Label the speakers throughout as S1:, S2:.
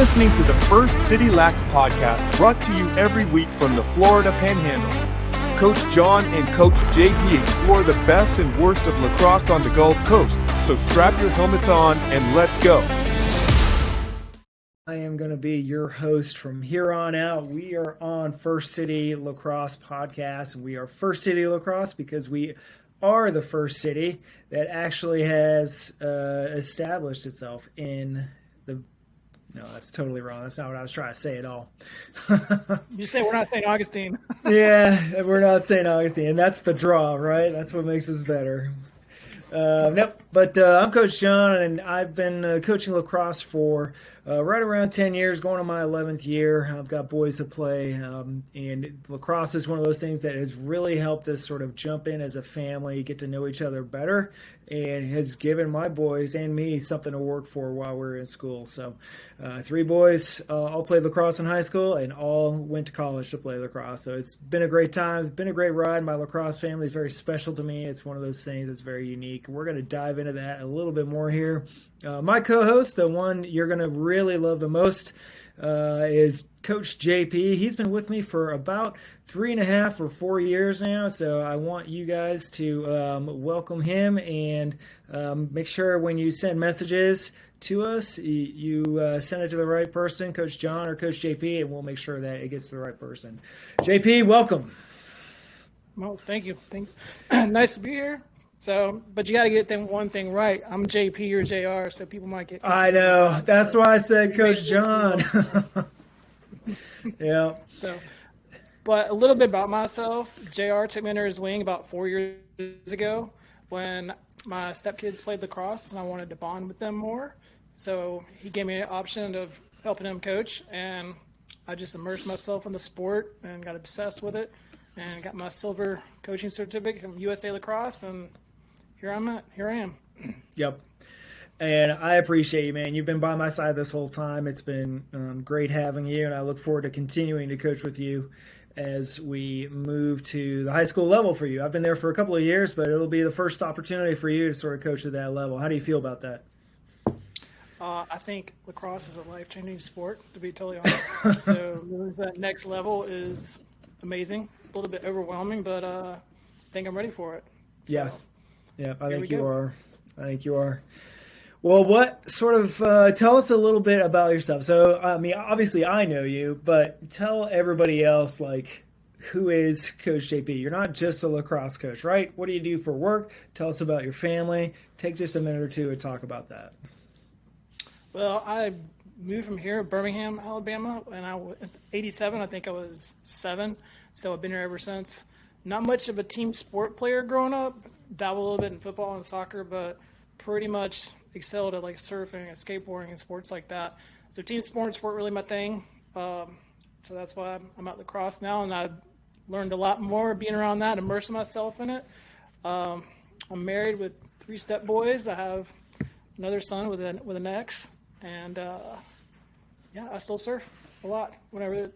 S1: listening to the First City Lax podcast, brought to you every week from the Florida Panhandle. Coach Jon and Coach JP explore the best and worst of lacrosse on the Gulf Coast. So strap your helmets on and let's go.
S2: I am going to be your host from here on out. We are on First City Lacrosse podcast. We are First City Lacrosse because we are the first city that actually has established itself in the... No, that's totally wrong. That's not what I was trying to say at all.
S3: You say we're not St. Augustine.
S2: Yeah, we're not St. Augustine, and that's the draw, right? That's what makes us better. Nope. But I'm Coach Jon, and I've been coaching lacrosse for right around 10 years, going on my 11th year. I've got boys that play, and lacrosse is one of those things that has really helped us sort of jump in as a family, get to know each other better, and has given my boys and me something to work for while we're in school. So 3 boys all played lacrosse in high school and all went to college to play lacrosse. So it's been a great time. It's been a great ride. My lacrosse family is very special to me. It's one of those things that's very unique. We're going to dive into that a little bit more here. My co-host, the one you're going to really love the most, is Coach JP. He's been with me for about 3.5 or 4 years now, so I want you guys to welcome him and make sure when you send messages to us, you send it to the right person, Coach Jon or Coach JP, and we'll make sure that it gets to the right person. JP, welcome.
S3: Well, thank you. Nice to be here. So, but you got to get one thing right. I'm JP or JR, so people might get confused.
S2: I know. That's why I said Coach Jon. Yeah.
S3: So, but a little bit about myself. JR took me under his wing about 4 years ago when my stepkids played lacrosse and I wanted to bond with them more. So he gave me an option of helping him coach, and I just immersed myself in the sport and got obsessed with it and got my silver coaching certificate from USA Lacrosse, and here I am.
S2: Yep. And I appreciate you, man. You've been by my side this whole time. It's been great having you, and I look forward to continuing to coach with you as we move to the high school level for you. I've been there for a couple of years, but it'll be the first opportunity for you to sort of coach at that level. How do you feel about that?
S3: I think lacrosse is a life-changing sport, to be totally honest. So moving to that next level is amazing. A little bit overwhelming, but I think I'm ready for it. So,
S2: yeah, I think you are. Well, what sort of tell us a little bit about yourself. So, I mean, obviously I know you, but tell everybody else, like, who is Coach JP? You're not just a lacrosse coach, right? What do you do for work? Tell us about your family. Take just a minute or two to talk about that.
S3: Well, I moved from here, Birmingham, Alabama, and in 87, I think I was 7. So I've been here ever since. Not much of a team sport player growing up. Dabbled a little bit in football and soccer, but pretty much excelled at like surfing and skateboarding and sports like that. So team sports weren't really my thing. So that's why I'm at lacrosse now, and I've learned a lot more being around that, immersing myself in it. I'm married with 3 step boys. I have another son with an ex, and I still surf a lot whenever.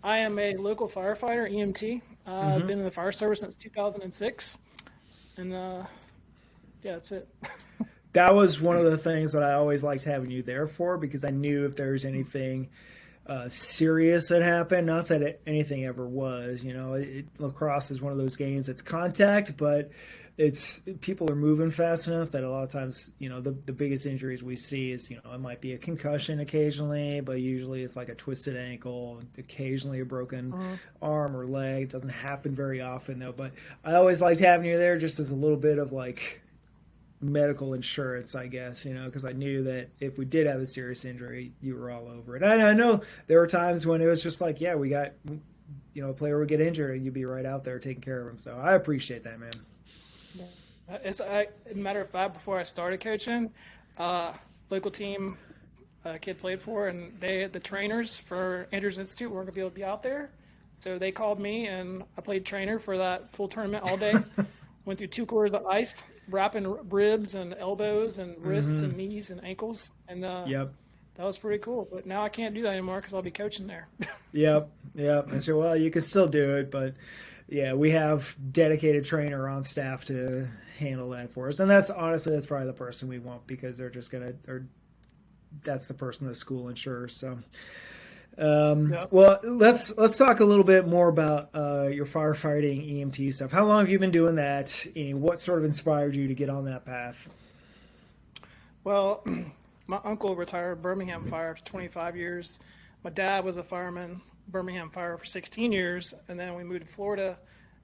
S3: I am a local firefighter, EMT. I've been in the fire service since 2006, and that's it.
S2: That was one of the things that I always liked having you there for, because I knew if there was anything serious that happened, not that anything ever was, lacrosse is one of those games that's contact, but people are moving fast enough that a lot of times, the biggest injuries we see is, it might be a concussion occasionally, but usually it's like a twisted ankle, occasionally a broken arm or leg. It doesn't happen very often though, but I always liked having you there just as a little bit of like medical insurance, I guess, because I knew that if we did have a serious injury, you were all over it. And I know there were times when it was just like, yeah, we got, a player would get injured and you'd be right out there taking care of him. So I appreciate that, man.
S3: As a matter of fact, before I started coaching, local team kid played for, and the trainers for Andrews Institute weren't going to be able to be out there. So they called me, and I played trainer for that full tournament all day. Went through 2 quarters of ice, wrapping ribs and elbows and wrists and knees and ankles. And that was pretty cool. But now I can't do that anymore because I'll be coaching there.
S2: Yep. I said, well, you can still do it, but yeah, we have dedicated trainer on staff to handle that for us. And that's probably the person we want, because they're just going to, or that's the person the school ensures. So, well, let's talk a little bit more about your firefighting EMT stuff. How long have you been doing that? And what sort of inspired you to get on that path?
S3: Well, my uncle retired Birmingham Fire for 25 years. My dad was a fireman, Birmingham Fire, for 16 years. And then we moved to Florida,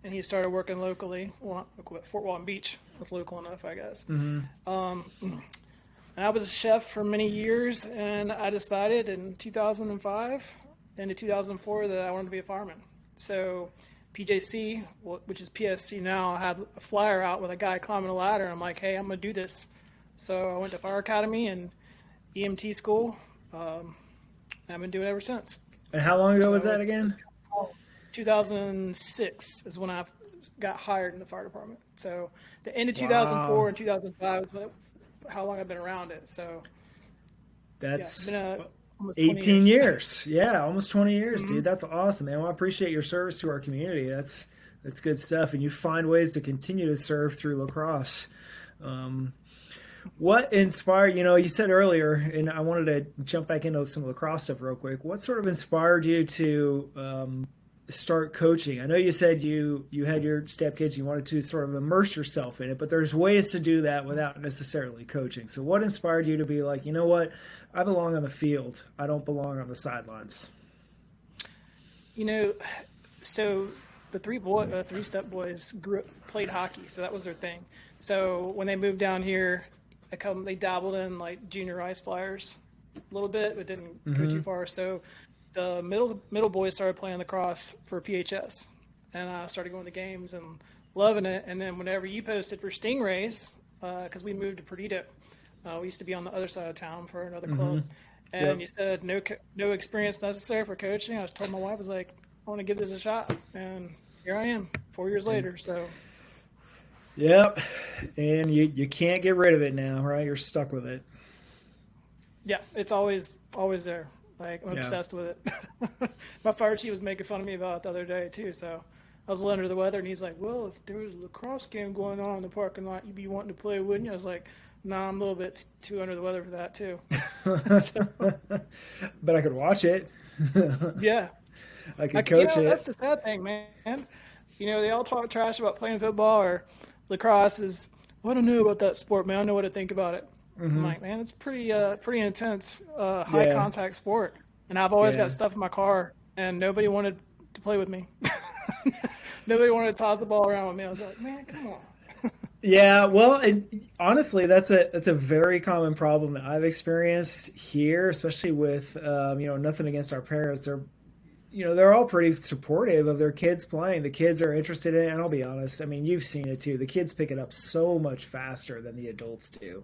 S3: and he started working locally. Well, Fort Walton Beach. That's local enough, I guess. And I was a chef for many years, and I decided in 2005 into 2004 that I wanted to be a fireman. So PJC, which is PSC now, had a flyer out with a guy climbing a ladder. And I'm like, hey, I'm going to do this. So I went to Fire Academy and EMT school. I've been doing it ever since.
S2: And how long ago was that again?
S3: 2006 is when I got hired in the fire department. So the end of 2004 and 2005 is how long I've been around it. So
S2: that's
S3: almost
S2: 18 years. Yeah, almost 20 years, dude. That's awesome, man. Well, I appreciate your service to our community. That's good stuff. And you find ways to continue to serve through lacrosse. What inspired, you said earlier, and I wanted to jump back into some lacrosse stuff real quick. What sort of inspired you to start coaching? I know you said you had your stepkids, you wanted to sort of immerse yourself in it, but there's ways to do that without necessarily coaching. So what inspired you to be like, you know what, I belong on the field, I don't belong on the sidelines?
S3: So the three-step boys played hockey, so that was their thing. So when they moved down here, they dabbled in like junior ice flyers a little bit, but didn't go too far. So the middle boys started playing lacrosse for PHS, and I started going to games and loving it. And then whenever you posted for Stingrays, because we moved to Perdido, we used to be on the other side of town for another club, and you said no experience necessary for coaching. I told my wife, I was like, I want to give this a shot, and here I am 4 years later. So.
S2: Yep, and you can't get rid of it now, right? You're stuck with it.
S3: Yeah, it's always there. Like, I'm obsessed with it. My fire chief was making fun of me about it the other day, too. So I was a little under the weather, and he's like, well, if there was a lacrosse game going on in the parking lot, you'd be wanting to play, wouldn't you? I was like, nah, I'm a little bit too under the weather for that, too.
S2: But I could watch it.
S3: Yeah.
S2: I could coach it.
S3: That's the sad thing, man. They all talk trash about playing football or lacrosse is, I don't know about that sport, man. I know what to think about it. I'm like, man, it's pretty intense, high contact sport. And I've always got stuff in my car, and nobody wanted to play with me. Nobody wanted to toss the ball around with me. I was like, man, come on.
S2: Yeah, well, honestly, that's a very common problem that I've experienced here, especially with nothing against our parents. They're all pretty supportive of their kids playing. The kids are interested in it, and I'll be honest, I mean, you've seen it too. The kids pick it up so much faster than the adults do.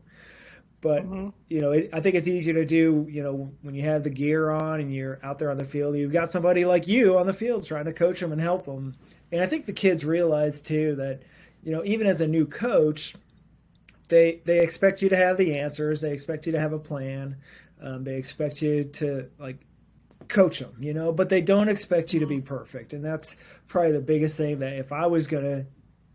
S2: But, I think it's easier to do, when you have the gear on and you're out there on the field. You've got somebody like you on the field trying to coach them and help them. And I think the kids realize too that, even as a new coach, they expect you to have the answers. They expect you to have a plan. They expect you to, coach them, but they don't expect you to be perfect. And that's probably the biggest thing, that if I was going to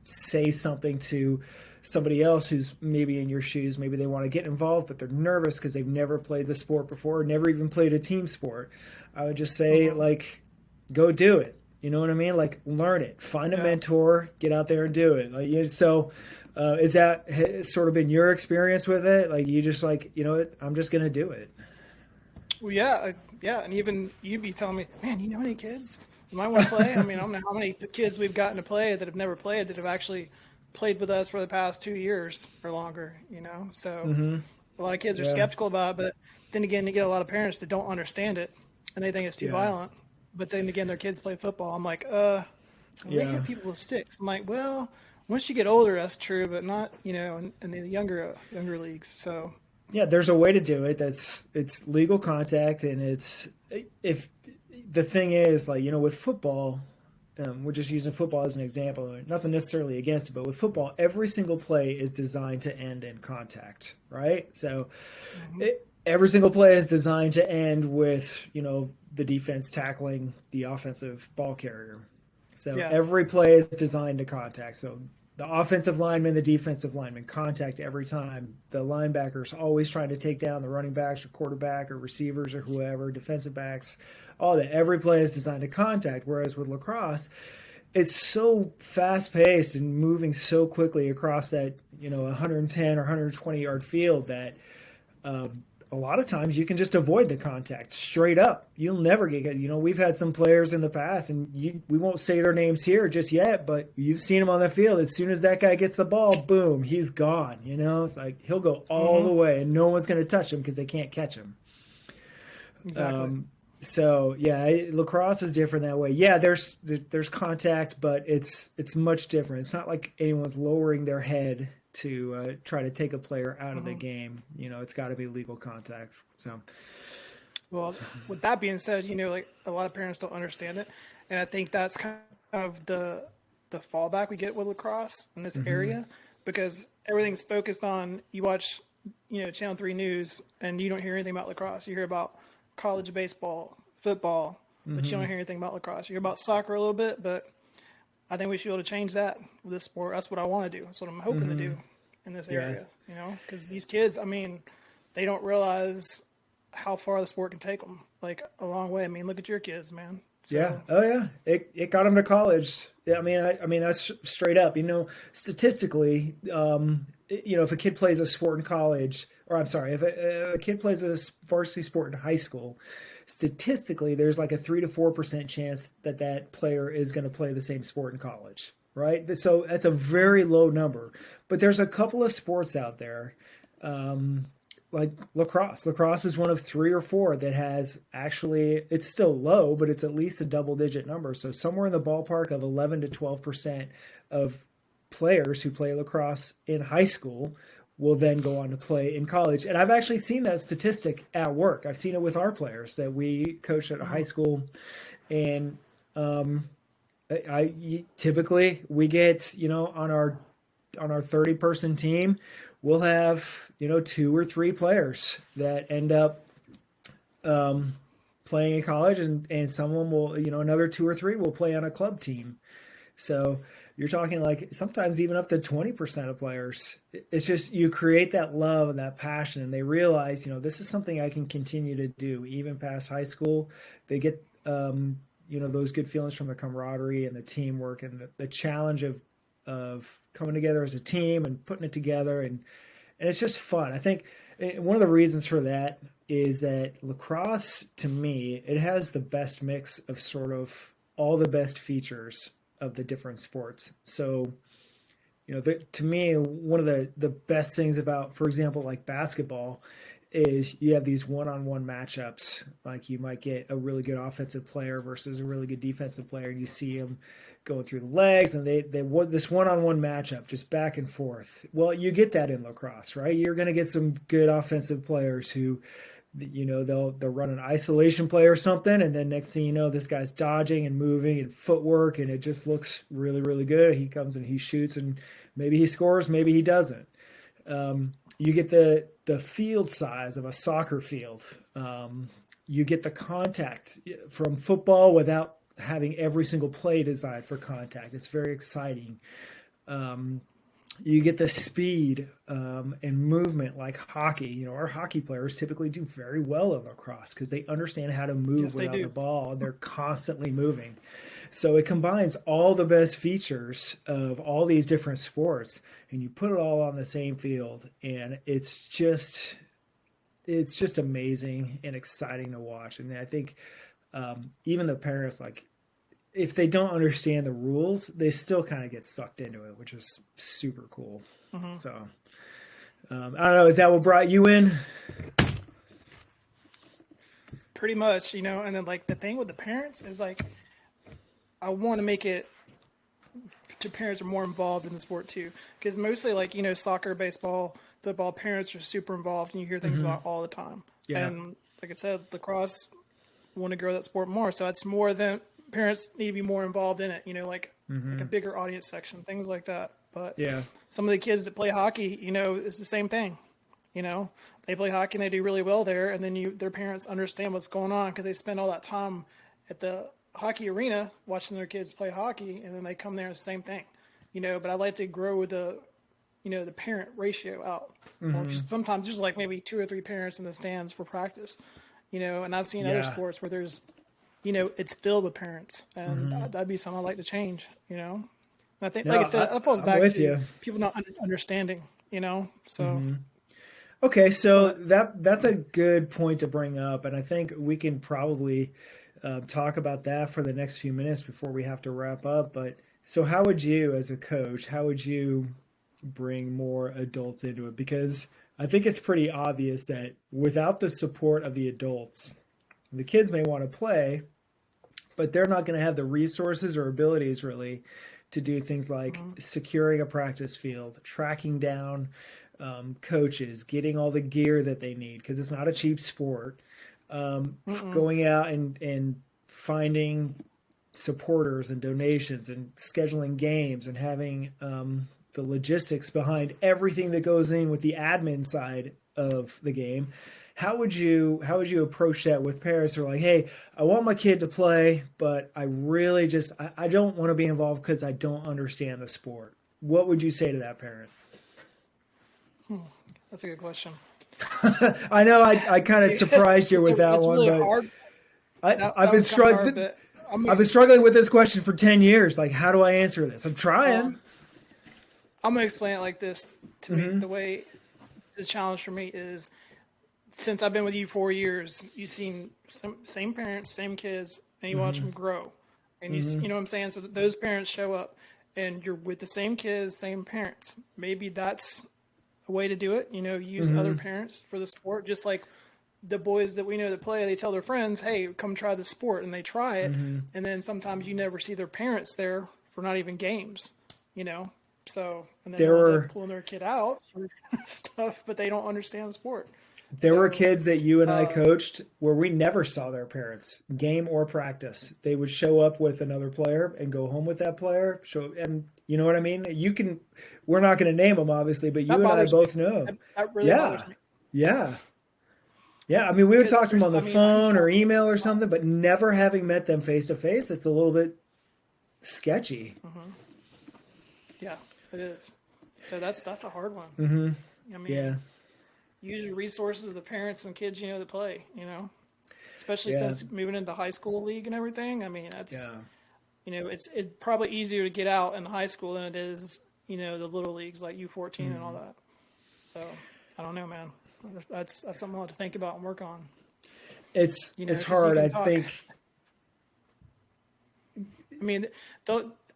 S2: say something to somebody else who's maybe in your shoes, maybe they want to get involved, but they're nervous because they've never played the sport before, never even played a team sport, I would just say, go do it. You know what I mean? Learn it, find a mentor, get out there and do it. So is that sort of been your experience with it? You just I'm just going to do it.
S3: Well, yeah. And even you'd be telling me, man, you know any kids you might want to play? I mean, I don't know how many kids we've gotten to play that have never played, that have actually played with us for the past 2 years or longer, So a lot of kids are skeptical about it, but then again, you get a lot of parents that don't understand it, and they think it's too violent. But then again, their kids play football. I'm like, they hit people with sticks. I'm like, well, once you get older, that's true, but not, in the younger leagues. So.
S2: Yeah, there's a way to do it. It's legal contact, and if the thing is, with football, we're just using football as an example. Nothing necessarily against it, but with football, every single play is designed to end in contact, right? So every single play is designed to end with, the defense tackling the offensive ball carrier. So
S3: Yeah.
S2: every play is designed to contact. So the offensive lineman, the defensive lineman contact every time. The linebackers always trying to take down the running backs or quarterback or receivers or whoever, defensive backs, all that. Every play is designed to contact. Whereas with lacrosse, it's so fast paced and moving so quickly across that, 110 or 120 yard field that a lot of times you can just avoid the contact straight up. You'll never get it. We've had some players in the past, and we won't say their names here just yet, but you've seen them on the field. As soon as that guy gets the ball, boom, he's gone. It's like he'll go all the way, and no one's going to touch him because they can't catch him.
S3: Exactly.
S2: So yeah, lacrosse is different that way. Yeah, there's contact, but it's much different. It's not like anyone's lowering their head to try to take a player out of the game. It's got to be legal contact. So,
S3: Well, with that being said, like a lot of parents don't understand it, and I think that's kind of the fallback we get with lacrosse in this area, because everything's focused on, you watch, Channel 3 News, and you don't hear anything about lacrosse. You hear about college baseball, football, but you don't hear anything about lacrosse. You hear about soccer a little bit, but I think we should be able to change that with this sport. That's what I want to do. That's what I'm hoping to do in this area, because these kids, they don't realize how far the sport can take them, like a long way. Look at your kids, man. So,
S2: yeah. Oh yeah. It got them to college. Yeah. That's straight up, statistically, if a kid plays a sport in college, or I'm sorry, if a kid plays a varsity sport in high school, statistically, there's like a 3 to 4% chance that player is going to play the same sport in college, right? So that's a very low number. But there's a couple of sports out there, like lacrosse. Lacrosse is one of 3 or 4 that has actually, it's still low, but it's at least a double-digit number. So somewhere in the ballpark of 11 to 12% of players who play lacrosse in high school will then go on to play in college. And I've actually seen that statistic at work. I've seen it with our players that we coach at a high school. And typically we get, on our 30-person team, we'll have, 2 or 3 players that end up playing in college, and someone will, another 2 or 3 will play on a club team. So you're talking like sometimes even up to 20% of players. It's just, you create that love and that passion, and they realize, this is something I can continue to do even past high school. They get, those good feelings from the camaraderie and the teamwork and the challenge of coming together as a team and putting it together. And it's just fun. I think one of the reasons for that is that lacrosse, to me, it has the best mix of sort of all the best features of the different sports. So, to me, one of the best things about, for example, like basketball, is you have these one-on-one matchups. Like you might get a really good offensive player versus a really good defensive player, and you see them going through the legs, and they want this one-on-one matchup just back and forth. Well, you get that in lacrosse, right? You're going to get some good offensive players who, they'll run an isolation play or something, and then next thing you know, this guy's dodging and moving and footwork, and it just looks really, really good. He comes and he shoots, and maybe he scores, maybe he doesn't. You get the field size of a soccer field. You get the contact from football without having every single play designed for contact. It's very exciting. You get the speed and movement like hockey. Our hockey players typically do very well in lacrosse because they understand how to move without the ball, and they're constantly moving. So it combines all the best features of all these different sports, and you put it all on the same field, and it's just amazing and exciting to watch. And I think even the parents, like, if they don't understand the rules, they still kind of get sucked into it, which is super cool. So I don't know, is that what brought you in?
S3: pretty much, and then like the thing with the parents is like, I want to make it to parents are more involved in the sport too. Because mostly like, soccer, baseball, football, parents are super involved, and you hear things about it all the time.
S2: Yeah.
S3: And like I said, lacrosse want to grow that sport more. So it's more than parents need to be more involved in it, like a bigger audience section, things like that. But
S2: Yeah.
S3: some of the kids that play hockey, it's the same thing. They play hockey and they do really well there, and then their parents understand what's going on because they spend all that time at the hockey arena watching their kids play hockey, and then they come there and the same thing, but I like to grow with the parent ratio out. Sometimes there's like maybe 2 or 3 parents in the stands for practice, and I've seen other sports where there's, it's filled with parents, and that'd be something I'd like to change, And I think, like I said, that falls back to people not understanding, so.
S2: Okay, so that's a good point to bring up, and I think we can probably talk about that for the next few minutes before we have to wrap up. But so how would you, as a coach, bring more adults into it? Because I think it's pretty obvious that without the support of the adults, the kids may want to play, but they're not going to have the resources or abilities really to do things like securing a practice field, tracking down coaches, getting all the gear that they need, because it's not a cheap sport. Going out and finding supporters and donations and scheduling games and having the logistics behind everything that goes in with the admin side of the game. How would you approach that with parents who are like, hey, I want my kid to play, but I really I don't want to be involved because I don't understand the sport? What would you say to that parent?
S3: That's a good question.
S2: I know I kind of surprised you with that one,
S3: really
S2: but
S3: hard.
S2: I've been struggling. I've been struggling with this question for 10 years. Like, how do I answer this? I'm trying.
S3: I'm going to explain it like this. To me, the way the challenge for me is, since I've been with you 4 years, you've seen same parents, same kids, and you watch them grow. And you know what I'm saying? So those parents show up, and you're with the same kids, same parents. Maybe that's a way to do it. Use other parents for the sport, just like the boys that we know that play, they tell their friends, hey, come try the sport, and they try it. And then sometimes you never see their parents there for not even games, so, and then they're pulling their kid out for stuff, but they don't understand the sport.
S2: There were kids that you and I coached where we never saw their parents, game or practice. They would show up with another player and go home with that player. And you know what I mean? We're not going to name them, obviously, but you and I both know.
S3: That really bothers me.
S2: Yeah. I mean, we would talk to them on the phone or email or something, but never having met them face to face, it's a little bit sketchy.
S3: Yeah, it is. So that's a hard one. I mean, use your resources of the parents and kids that play. Especially since moving into high school league and everything. I mean, that's it's probably easier to get out in high school than it is the little leagues like U14 and all that. So I don't know, man. That's something I'll have to think about and work on.
S2: It's hard, I think.
S3: I mean,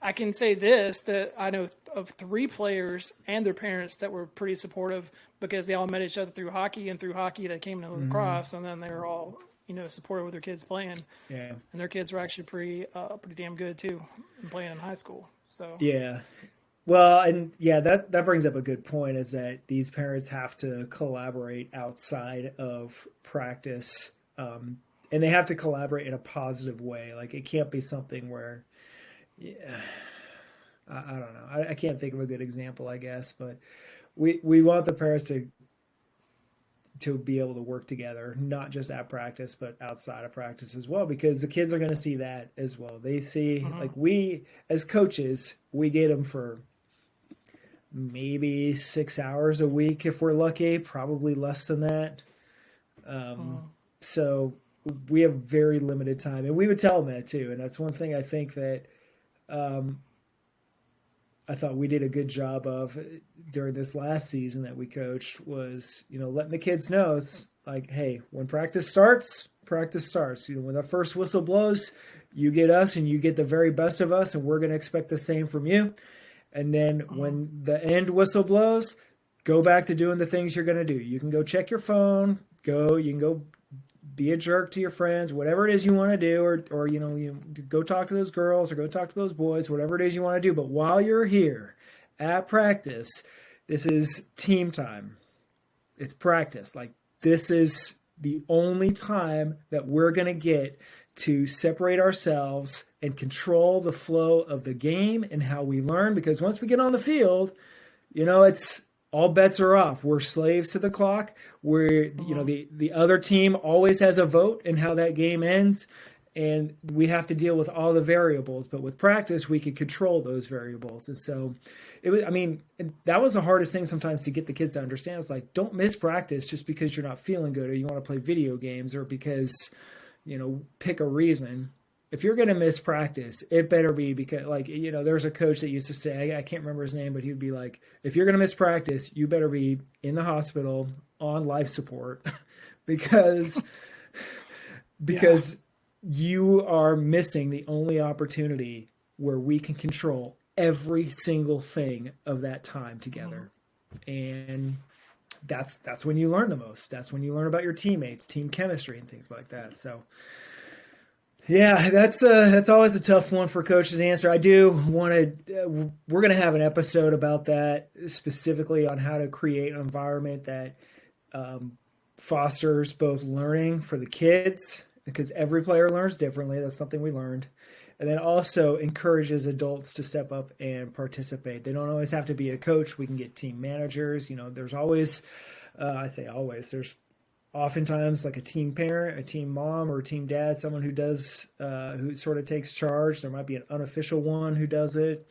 S3: I can say this, that I know of 3 players and their parents that were pretty supportive, because they all met each other through hockey, and through hockey they came to lacrosse, and then they were all supportive with their kids playing. Yeah. And their kids were actually pretty damn good too, playing in high school. So
S2: yeah. Well, and that brings up a good point, is that these parents have to collaborate outside of practice, and they have to collaborate in a positive way. Like, it can't be something where, I don't know. I can't think of a good example, I guess, but we want the parents to be able to work together, not just at practice, but outside of practice as well, because the kids are going to see that as well. They see, like, we as coaches, we get them for maybe 6 hours a week if we're lucky, probably less than that. So we have very limited time, and we would tell them that too. And that's one thing I think that I thought we did a good job of during this last season that we coached, was, letting the kids know, it's like, hey, when practice starts, practice starts. When the first whistle blows, you get us and you get the very best of us, and we're going to expect the same from you. And then when the end whistle blows, go back to doing the things you're going to do. You can go check your phone, you can go be a jerk to your friends, whatever it is you want to do, or you go talk to those girls or go talk to those boys, whatever it is you want to do. But while you're here at practice, this is team time. It's practice. Like, this is the only time that we're going to get to separate ourselves and control the flow of the game and how we learn. Because once we get on the field, it's all bets are off. We're slaves to the clock. The other team always has a vote in how that game ends. and we have to deal with all the variables, but with practice, we could control those variables. And so that was the hardest thing sometimes to get the kids to understand. It's like, don't miss practice just because you're not feeling good or you want to play video games or because, pick a reason. If you're going to miss practice, it better be because, there's a coach that used to say, I can't remember his name, but he would be like, if you're going to miss practice, you better be in the hospital on life support because you are missing the only opportunity where we can control every single thing of that time together. And that's when you learn the most. That's when you learn about your teammates, team chemistry, and things like that. So yeah, that's always a tough one for coaches to answer. I do want to, we're going to have an episode about that specifically on how to create an environment that fosters both learning for the kids, because every player learns differently. That's something we learned. And then also encourages adults to step up and participate. They don't always have to be a coach. We can get team managers. There's always, I say always, there's oftentimes like a team parent, a team mom, or a team dad, someone who does, who sort of takes charge. There might be an unofficial one who does it.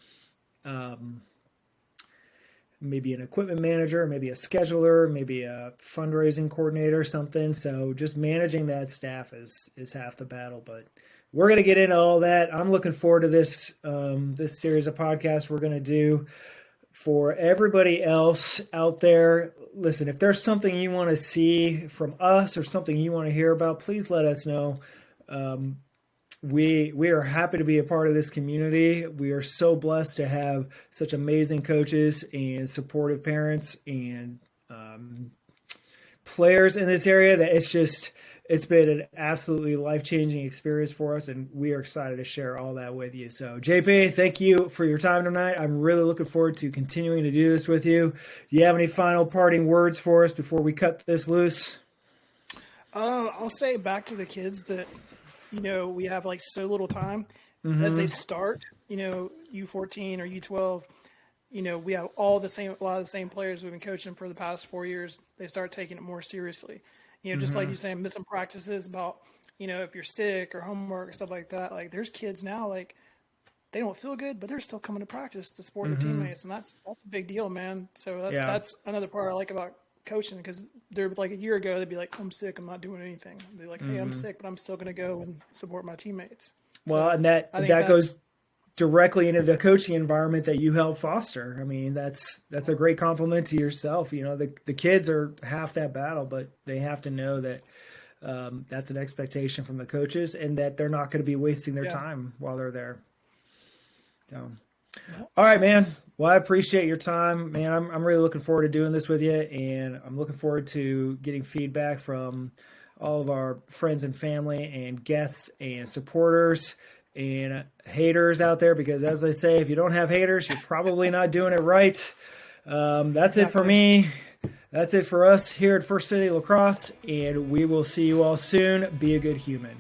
S2: Maybe an equipment manager, maybe a scheduler, maybe a fundraising coordinator, something. So just managing that staff is half the battle, but we're going to get into all that. I'm looking forward to this series of podcasts we're going to do. For everybody else out there, listen, if there's something you want to see from us or something you want to hear about, please let us know. We are happy to be a part of this community. We are so blessed to have such amazing coaches and supportive parents and players in this area that it's been an absolutely life-changing experience for us, and we are excited to share all that with you. So, JP, thank you for your time tonight. I'm really looking forward to continuing to do this with you. Do you have any final parting words for us before we cut this loose?
S3: I'll say back to the kids that, we have like so little time as they start, U14 or U12, we have a lot of the same players we've been coaching for the past 4 years. They start taking it more seriously. Just like you saying, missing practices about, if you're sick or homework or stuff like that. Like there's kids now, like they don't feel good, but they're still coming to practice to support their teammates. And that's a big deal, man. So that's another part I like about coaching, because they're like a year ago, they'd be like, I'm sick, I'm not doing anything. They're like, hey, I'm sick, but I'm still going to go and support my teammates.
S2: Well, so, and that goes directly into the coaching environment that you help foster. I mean, that's a great compliment to yourself. The kids are half that battle, but they have to know that that's an expectation from the coaches and that they're not going to be wasting their time while they're there. So, all right, man. Well, I appreciate your time, man. I'm really looking forward to doing this with you, and I'm looking forward to getting feedback from all of our friends and family and guests and supporters and haters out there, because as I say, if you don't have haters, you're probably not doing it right. That's it for me. That's it for us here at First City Lacrosse, and we will see you all soon. Be a good human.